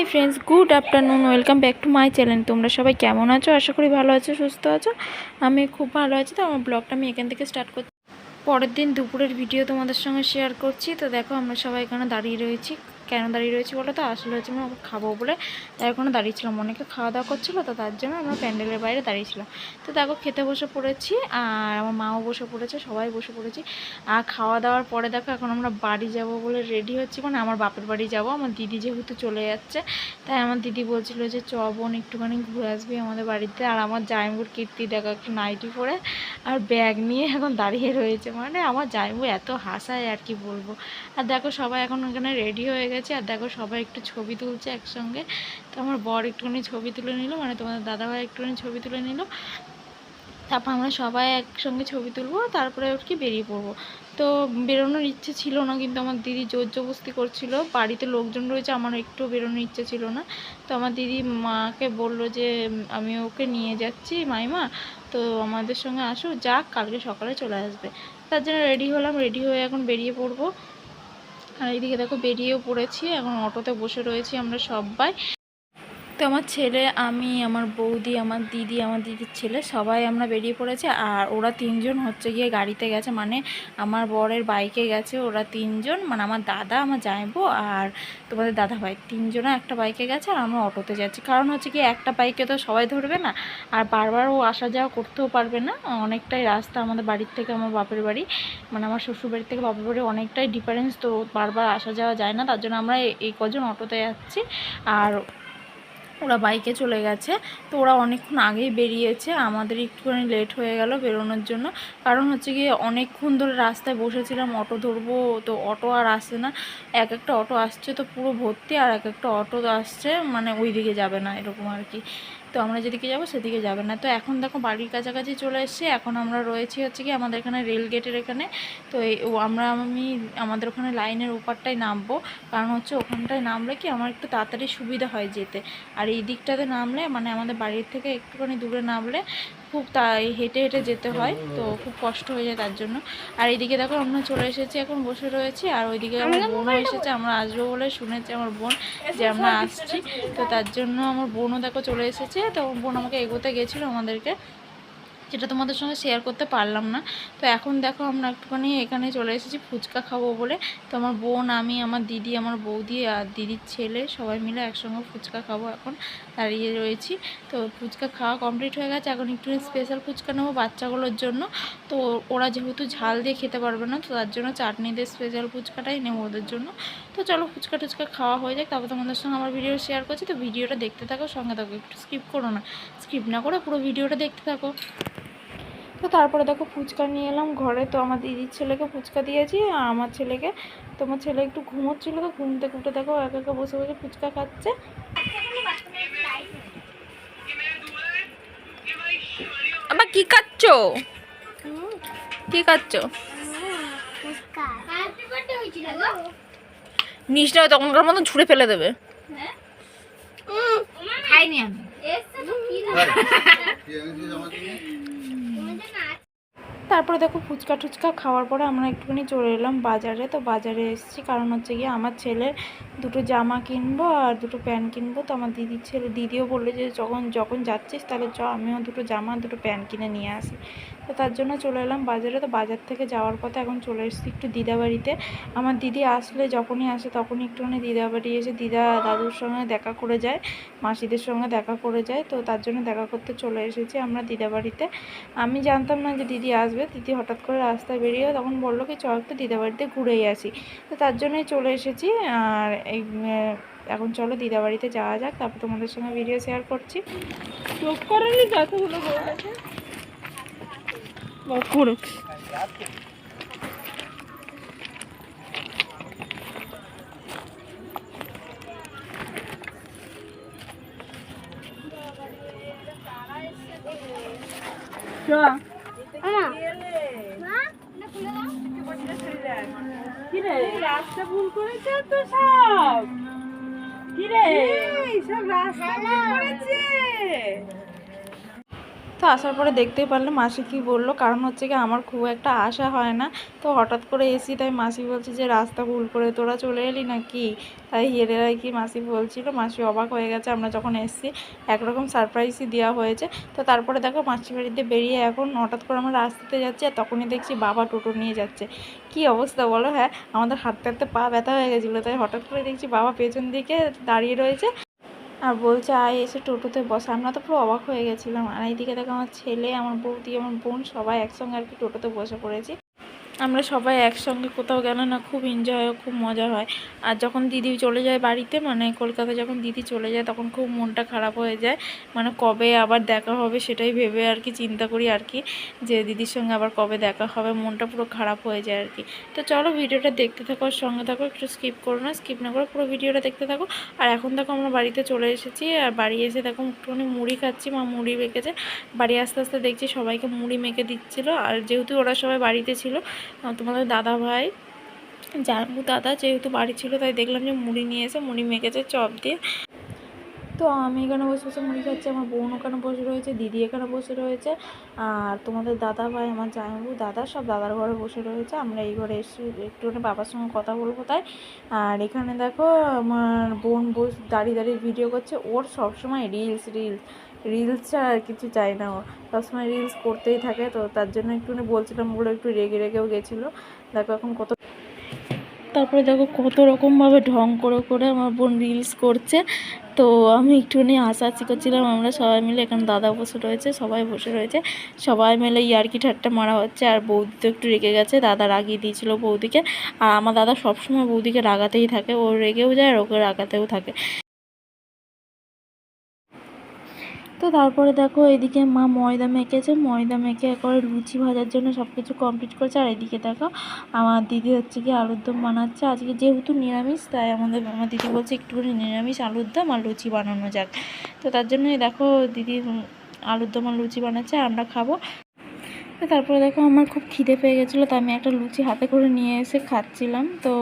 Hi friends, good afternoon, welcome back to my channel. তোমরা সবাই কেমন আছো? আশা করি ভালো আছো, সুস্থ আছো। আমি খুব ভালো আছি। তো আমার ব্লগটা আমি এখান থেকে স্টার্ট করছি। পরের দিন দুপুরের ভিডিও তোমাদের সঙ্গে শেয়ার করছি। তো দেখো আমরা সবাই এখানে দাঁড়িয়ে রয়েছি। কেন দাঁড়িয়ে রয়েছি বলো তো? আসলে হচ্ছে আমরা খাবো বলে তাই ওখানে দাঁড়িয়েছিলাম। অনেকে খাওয়া দাওয়া করছিলো, তো তার জন্য আমরা প্যান্ডেলের বাইরে দাঁড়িয়েছিলাম। তো দেখো খেতে বসে পড়েছি, আর আমার মাও বসে পড়েছে, সবাই বসে পড়েছি। আর খাওয়া দাওয়ার পরে দেখো এখন আমরা বাড়ি যাব বলে রেডি হচ্ছি, মানে আমার বাপের বাড়ি যাব। আমার দিদি যেহেতু চলে যাচ্ছে, তাই আমার দিদি বলছিল যে চ বোন একটুখানি ঘুরে আসবি আমাদের বাড়িতে। আর আমার জামাইবাবুর কীর্তি দেখো একটু নাইটি পরে আর ব্যাগ নিয়ে এখন দাঁড়িয়ে রয়েছে। মানে আমার জামাইবাবু এত হাসায় আর কি বলবো। আর দেখো সবাই এখন ওখানে রেডি হয়ে গেছে, আর দেখো সবাই একটু ছবি তুলছে একসঙ্গে। তো আমার বর একটুখানি ছবি তুলে নিল, মানে তোমাদের দাদাভাই একটুখানি ছবি তুলে নিল। তারপর আমরা সবাই একসঙ্গে ছবি তুলবো, তারপরে আর কি বেরিয়ে পড়বো। তো বেরোনোর ইচ্ছে ছিল না, কিন্তু আমার দিদি জোর জবরদস্তি করছিল। বাড়িতে লোকজন রয়েছে, আমার একটু বেরোনোর ইচ্ছে ছিল না। তো আমার দিদি মাকে বললো যে আমি ওকে নিয়ে যাচ্ছি মাইমা, তো আমাদের সঙ্গে আসো, যাক কালকে সকালে চলে আসবে। তার জন্য রেডি হলাম, রেডি হয়ে এখন বেরিয়ে পড়বো। আর এইদিকে দেখো বেরিয়েও পড়েছি, এখন অটোতে বসে রয়েছি আমরা সবাই। তো আমার ছেলে, আমি, আমার বৌদি, আমার দিদি, আমার দিদির ছেলে সবাই আমরা বেরিয়ে পড়েছি। আর ওরা তিনজন হচ্ছে গিয়ে গাড়িতে গেছে, মানে আমার বরের বাইকে গেছে। ওরা তিনজন, মানে আমার দাদা, আমার জামাইবু আর তোমাদের দাদাভাই, তিনজনে একটা বাইকে গেছে। আর আমরা অটোতে যাচ্ছি, কারণ হচ্ছে কি একটা বাইকে তো সবাই ধরবে না, আর বারবার ও আসা যাওয়া করতেও পারবে না। অনেকটাই রাস্তা আমাদের বাড়ির থেকে আমার বাপের বাড়ি, মানে আমার শ্বশুর বাড়ির থেকে বাপের বাড়ি অনেকটাই ডিফারেন্স, তো বারবার আসা যাওয়া যায় না। তার জন্য আমরা এই কজন অটোতে যাচ্ছি, আর ওরা বাইকে চলে গেছে। তো ওরা অনেকক্ষণ আগেই বেরিয়েছে, আমাদের একটুখানি লেট হয়ে গেল বেরোনোর জন্য। কারণ হচ্ছে গিয়ে অনেকক্ষণ ধরে রাস্তায় বসেছিলাম, অটো ধরবো, তো অটো আর আসছে না। এক একটা অটো আসছে তো পুরো ভর্তি, আর এক একটা অটো আসছে মানে ওই দিকে যাবে না, এরকম আর কি। তো আমরা যেদিকে যাবো সেদিকে যাবে না। তো এখন দেখো বাড়ির কাছাকাছি চলে এসেছি। এখন আমরা রয়েছি হচ্ছে কি আমাদের এখানে রেল গেটের এখানে। তো আমি আমাদের ওখানে লাইনের ওপারটাই নামবো, কারণ হচ্ছে ওখানটায় নামলে কি আমার একটু তাড়াতাড়ি সুবিধা হয় যেতে। আর এই দিকটাতে নামলে, মানে আমাদের বাড়ির থেকে একটুখানি দূরে নামলে খুব হেঁটে হেঁটে যেতে হয়, তো খুব কষ্ট হয়ে যায় তার জন্য। আর এইদিকে দেখো আমরা চলে এসেছি, এখন বসে রয়েছি। আর ওইদিকে আমার বোনও এসেছে, আমরা আসবো বলে শুনেছি আমার বোন যে আমরা আসছি, তো তার জন্য আমার বোনও দেখো চলে এসেছে। তো বোন আমাকে এগোতে গেছিলো আমাদেরকে, যেটা তোমাদের সঙ্গে শেয়ার করতে পারলাম না। তো এখন দেখো আমরা একটুখানি এখানে চলে এসেছি ফুচকা খাবো বলে। তো আমার বোন, আমি, আমার দিদি, আমার বৌদি আর দিদির ছেলে সবাই মিলে একসঙ্গে ফুচকা খাবো, এখন দাঁড়িয়ে রয়েছি। তো ফুচকা খাওয়া কমপ্লিট হয়ে গেছে, এখন একটু স্পেশাল ফুচকা নেবো বাচ্চাগুলোর জন্য। তো ওরা যেহেতু ঝাল দিয়ে খেতে পারবে না, তো তার জন্য চাটনি দিয়ে স্পেশাল ফুচকাটাই নেবো ওদের জন্য। তো চলো ফুচকা টুচকা খাওয়া হয়ে যাক, তারপর তোমাদের সঙ্গে আমার ভিডিও শেয়ার করছি। তো ভিডিওটা দেখতে থাকো, সঙ্গে থাকো, একটু স্কিপ করো না, স্কিপ না করে পুরো ভিডিওটা দেখতে থাকো। তো তারপরে দেখো ফুচকা নিয়ে এলাম ঘরে। তো আমার দিদির ছেলেকে ফুচকা দিয়েছি, আর আমার ছেলেকে। তো আমার ছেলে একটু ঘুমোচ্ছিলো, তো ঘুম থেকে উঠে দেখো একা একা বসে বসে ফুচকা খাচ্ছে। আবার কি খাচ্ছ? কি খাচ্ছ? নিচটা তখনকার মতো ছুঁড়ে ফেলে দেবে। খাইনি আমি। তারপরে দেখো ফুচকা টুচকা খাওয়ার পরে আমরা একটুখানি চলে এলাম বাজারে। তো বাজারে এসেছি কারণ হচ্ছে গিয়ে আমার ছেলের দুটো জামা কিনবো আর দুটো প্যান্ট কিনবো। তো আমার দিদির ছেলে, দিদিও বললো যে যখন যাচ্ছিস তাহলে আমিও দুটো জামা দুটো প্যান্ট কিনে নিয়ে আসি। তো তার জন্য চলে এলাম বাজারে। তো বাজার থেকে যাওয়ার পথে এখন চলে এসেছি একটু দিদাবাড়িতে। আমার দিদি আসলে যখনই আসে তখনই একটুখানি দিদাবাড়ি এসে দিদা দাদুর সঙ্গে দেখা করে যায়, মাসিদের সঙ্গে দেখা করে যায়। তো তার জন্য দেখা করতে চলে এসেছি আমরা দিদাবাড়িতে। আমি জানতাম না যে দিদি আসবে। দিদি হঠাৎ করে রাস্তায় বেরিয়ে তখন বললো কি চ একটু দিদাবাড়িতে ঘুরেই আসি। তো তার জন্যই চলে এসেছি। আর এই এখন চলো দিদাবাড়িতে যাওয়া যাক, তারপর তোমাদের সঙ্গে ভিডিও শেয়ার করছি। চোখ করেনি যতগুলো করো। রাস্তা ভুল করেছে তো সব। কিরে সব রাস্তা ভুল করেছে। তো আসার পরে দেখতেই পারলে মাসি কী বললো, কারণ হচ্ছে কি আমার খুব একটা আশা হয় না, তো হঠাৎ করে এসি, তাই মাসি বলছে যে রাস্তা ভুল করে তোরা চলে এলি না কি, তাই হেরে আর কি মাসি বলছিল। মাসি অবাক হয়ে গেছে, আমরা যখন এসেছি একরকম সারপ্রাইজই দেওয়া হয়েছে। তো তারপরে দেখো মাসি বাড়িতে বেরিয়ে এখন হঠাৎ করে আমরা রাস্তাতে যাচ্ছি, আর তখনই দেখছি বাবা টোটো নিয়ে যাচ্ছে। কি অবস্থা বলো? হ্যাঁ, আমাদের হাঁটতে হাঁটতে পা ব্যথা হয়ে গেছিলো, তাই হঠাৎ করে দেখছি বাবা পেছন দিকে দাঁড়িয়ে রয়েছে আর বলছে আয় এসে টোটোতে বসে। আমরা তো পুরো অবাক হয়ে গেছিলাম। আর এইদিকে দেখো আমার ছেলে, আমার বৌদি, আমার বোন সবাই একসঙ্গে আর কি টোটোতে বসে পড়েছি। আমরা সবাই একসঙ্গে কোথাও গেলে না খুব এনজয় হয়, খুব মজা হয়। আর যখন দিদি চলে যায় বাড়িতে, মানে কলকাতায় যখন দিদি চলে যায়, তখন খুব মনটা খারাপ হয়ে যায়, মানে কবে আবার দেখা হবে সেটাই ভেবে আর কি চিন্তা করি আর কি, যে দিদির সঙ্গে আবার কবে দেখা হবে, মনটা পুরো খারাপ হয়ে যায় আর কি। তো চলো ভিডিওটা দেখতে থাকো, আর সঙ্গে থাকো, একটু স্কিপ করো না, স্কিপ না করে পুরো ভিডিওটা দেখতে থাকো। আর এখন দেখো আমরা বাড়িতে চলে এসেছি, আর বাড়ি এসে দেখো একটুখানি মুড়ি খাচ্ছি, মা মুড়ি মেখেছে। বাড়ি আস্তে আস্তে দেখছি সবাইকে মুড়ি মেখে দিচ্ছিলো, আর যেহেতু ওরা সবাই বাড়িতে ছিল, তোমাদের দাদা ভাই জানবু দাদা যেহেতু বাড়ি ছিল, তাই দেখলাম যে মুড়ি নিয়ে এসে মুড়ি মেখেছে চপ দিয়ে। তো আমি এখানে বসে বসে মুড়ি খাচ্ছি, আমার বোন ওখানে বসে রয়েছে, দিদি এখানে বসে রয়েছে, আর তোমাদের দাদা ভাই, আমার জামাইবাবু, দাদা সব দাদার ঘরে বসে রয়েছে। আমরা এই ঘরে এসে একটুখানি বাবার সঙ্গে কথা বলবো তাই। আর এখানে দেখো আমার বোন দাঁড়িয়ে দাঁড়িয়ে ভিডিও করছে, ওর সবসময় রিলস রিলস রিলস আর কিছু চাই না, ও সবসময় রিলস করতেই থাকে। তো তার জন্য একটুখানি বলছিলাম, ওগুলো একটু রেগে রেগেও গেছিলো। দেখো এখন কত, তারপরে দেখো কত রকমভাবে ঢং করে করে আমার বোন রিলস করছে। তো আমি একটুখানি হাসাহাসি করছিলাম, আমরা সবাই মিলে, এখানে দাদা বসে রয়েছে, সবাই বসে রয়েছে, সবাই মিলে ইয়ার্কি ঠাট্টা মারা হচ্ছে। আর বৌদি তো একটু রেগে গেছে, দাদা রাগিয়ে দিয়েছিল বৌদিকে। আর আমার দাদা সবসময় বৌদিকে রাগাতেই থাকে, ও রেগেও যায় আর ওকে রাগাতেও থাকে। তো তারপরে দেখো এদিকে মা ময়দা মেখেছে, ময়দা মেখে একবারে লুচি ভাজার জন্য সব কিছু কমপ্লিট করেছে। আর এদিকে দেখো আমার দিদি হচ্ছে কি আলুর দম বানাচ্ছে, আজকে যেহেতু নিরামিষ, তাই আমার দিদি বলছে একটুখানি নিরামিষ আলুর দম আর লুচি বানানো যাক। তো তার জন্যই দেখো দিদি আলুর দম আর লুচি বানাচ্ছে, আর আমরা খাবো। তারপরে দেখো আমার খুব খিদে পেয়ে গেছিলো, তো আমি একটা লুচি হাতে করে নিয়ে এসে খাচ্ছিলাম। তো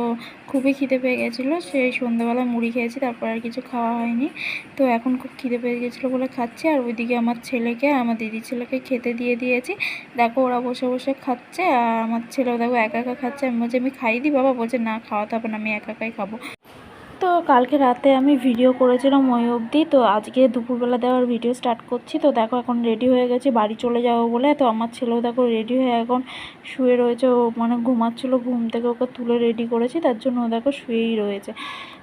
খুবই খিদে পেয়ে গেছিলো, সেই সন্ধ্যাবেলা মুড়ি খেয়েছি, তারপর আর কিছু খাওয়া হয়নি। তো এখন খুব খিদে পেয়ে গেছিলো বলে খাচ্ছি। আর ওইদিকে আমার ছেলেকে, আমার দিদির ছেলেকে খেতে দিয়ে দিয়েছি। দেখো ওরা বসে বসে খাচ্ছে, আর আমার ছেলেও দেখো একা একা খাচ্ছে। আমি বলছি আমি খাইয়ে দিই বাবা, বলছে না খাওয়াতে হবে না, আমি একা একাই খাবো। তো কালকে রাতে আমি ভিডিও করেছিলাম ওই অবধি, তো আজকে দুপুরবেলা দেওয়ার ভিডিও স্টার্ট করছি। তো দেখো এখন রেডি হয়ে গেছি বাড়ি চলে যাবো বলে। তো আমার ছেলেও দেখো রেডি হয়ে এখন শুয়ে রয়েছে, ও মানে ঘুমাচ্ছিলো, ঘুম থেকে ওকে তুলে রেডি করেছি, তার জন্য ও দেখো শুয়েই রয়েছে।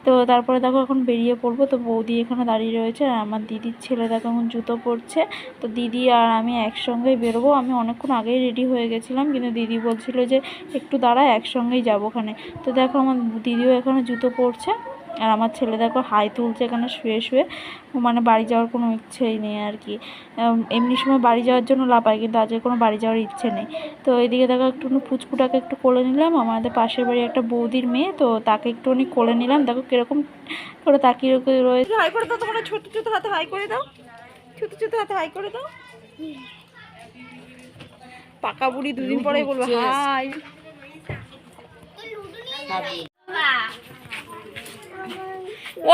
তো তারপরে দেখো এখন বেরিয়ে পড়বো। তো বৌদি এখানে দাঁড়িয়ে রয়েছে, আর আমার দিদির ছেলে দেখো এখন জুতো পরছে। তো দিদি আর আমি একসঙ্গেই বেরোবো। আমি অনেকক্ষণ আগেই রেডি হয়ে গেছিলাম, কিন্তু দিদি বলছিল যে একটু দাঁড়া, একসঙ্গেই যাবো ওখানে। তো দেখো আমার দিদিও এখানে জুতো পরছে, আর আমার ছেলে দেখো হাই তুলছে এখানে শুয়ে শুয়ে, মানে বাড়ি যাওয়ার কোনো ইচ্ছেই নেই আর কি। এমনি সময় বাড়ি যাওয়ার জন্য লাপায়, কিন্তু আজকে কোনো বাড়ি যাওয়ার ইচ্ছে নেই। তো এদিকে দেখো একটু পুচকুটাকে একটু কোলে নিলাম, আমাদের পাশের বাড়ি একটা বৌদির মেয়ে, তো তাকে একটুখানি কোলে নিলাম। দেখো কিরকম করে তাকিয়ে রয়েছে। হাই করে দাও, তোমরা ছোট ছোট হাতে হাই করে দাও, ছোট ছোট হাতে হাই করে দাও। পাকা বুড়ি দুদিন পরে বলবো হাই।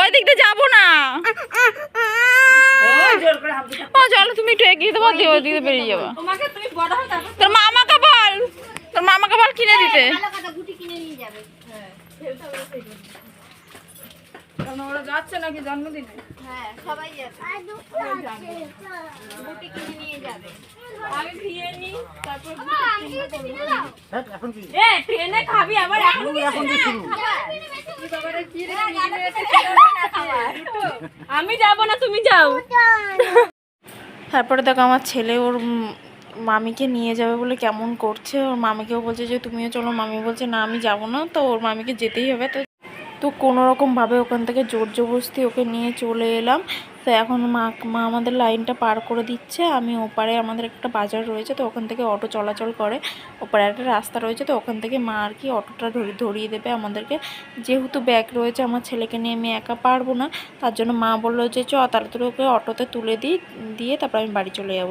ওই দিক দিয়ে যাবো না, ও চলো তুমি একটু এগিয়ে দেবো, দিয়ে ওই দিকে বেরিয়ে যাবো। তোর মামাকে বল, তোর মামাকে বল কিনে দিতে। ওরা যাচ্ছে নাকি জন্মদিনে? হ্যাঁ সবাই যাচ্ছে, গুটি কিনে নিয়ে যাবে। আমি ভিয়ে নি, তারপর ট্রেনে খাবি আবার, এখন কি শুরু? আমি যাবো না, তুমি যাও। তারপরে দেখো আমার ছেলে ওর মামিকে নিয়ে যাবে বলে কেমন করছে, ওর মামিকেও বলছে যে তুমিও চলো, মামি বলছে না আমি যাবো না। তো ওর মামিকে যেতেই হবে। তো কোনোরকমভাবে ওখান থেকে জোর জবরদস্তি ওকে নিয়ে চলে এলাম। তো এখন মা আমাদের লাইনটা পার করে দিচ্ছে। আমি ওপারে আমাদের একটা বাজার রয়েছে, তো ওখান থেকে অটো চলাচল করে, ওপারে একটা রাস্তা রয়েছে, তো ওখান থেকে মা আর কি অটোটা ধরিয়ে দেবে আমাদেরকে। যেহেতু ব্যাগ রয়েছে, আমার ছেলেকে নিয়ে আমি একা পারবো না, তার জন্য মা বললো যে তাড়াতাড়ি ওকে অটোতে তুলে দিয়ে তারপর আমি বাড়ি চলে যাব।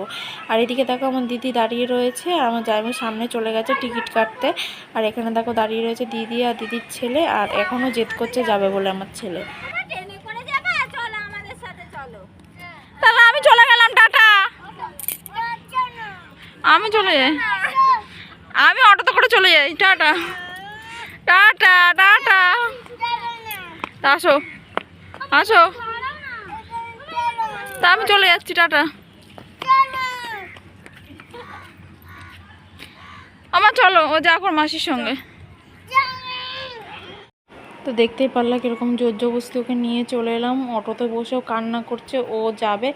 আর এদিকে দেখো আমার দিদি দাঁড়িয়ে রয়েছে, আর আমার জামাই সামনে চলে গেছে টিকিট কাটতে। আর এখানে দেখো দাঁড়িয়ে রয়েছে দিদি আর দিদির ছেলে, আর এখনও জেদ করছে যাবে বলে আমার ছেলে। তাহলে আমি চলে গেলাম, টাটা। আমি চলে যাই, আমি অটোতে করে চলে যাই। Tata tata tata. তা আসো আসো, তা আমি চলে যাচ্ছি, টাটা। আমার চলো, ও যা এখন মাসির সঙ্গে। তো দেখতেই পারলা কিরকম জোর জবরদস্তি ওকে নিয়ে চলে এলাম। অটোতে বসেও কান্না করছে, ও যাবে।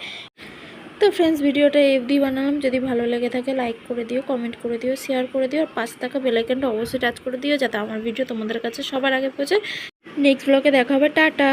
তো ফ্রেন্ডস, ভিডিওটা এফডি বানালাম। যদি ভালো লেগে থাকে লাইক করে দিও, কমেন্ট করে দিও, শেয়ার করে দিও, আর পাশে থাকা বেল আইকনটা অবশ্যই টাচ করে দিও, যাতে আমার ভিডিও তোমাদের কাছে সবার আগে পৌঁছে। নেক্সট ব্লগে দেখা হবে। টাটা।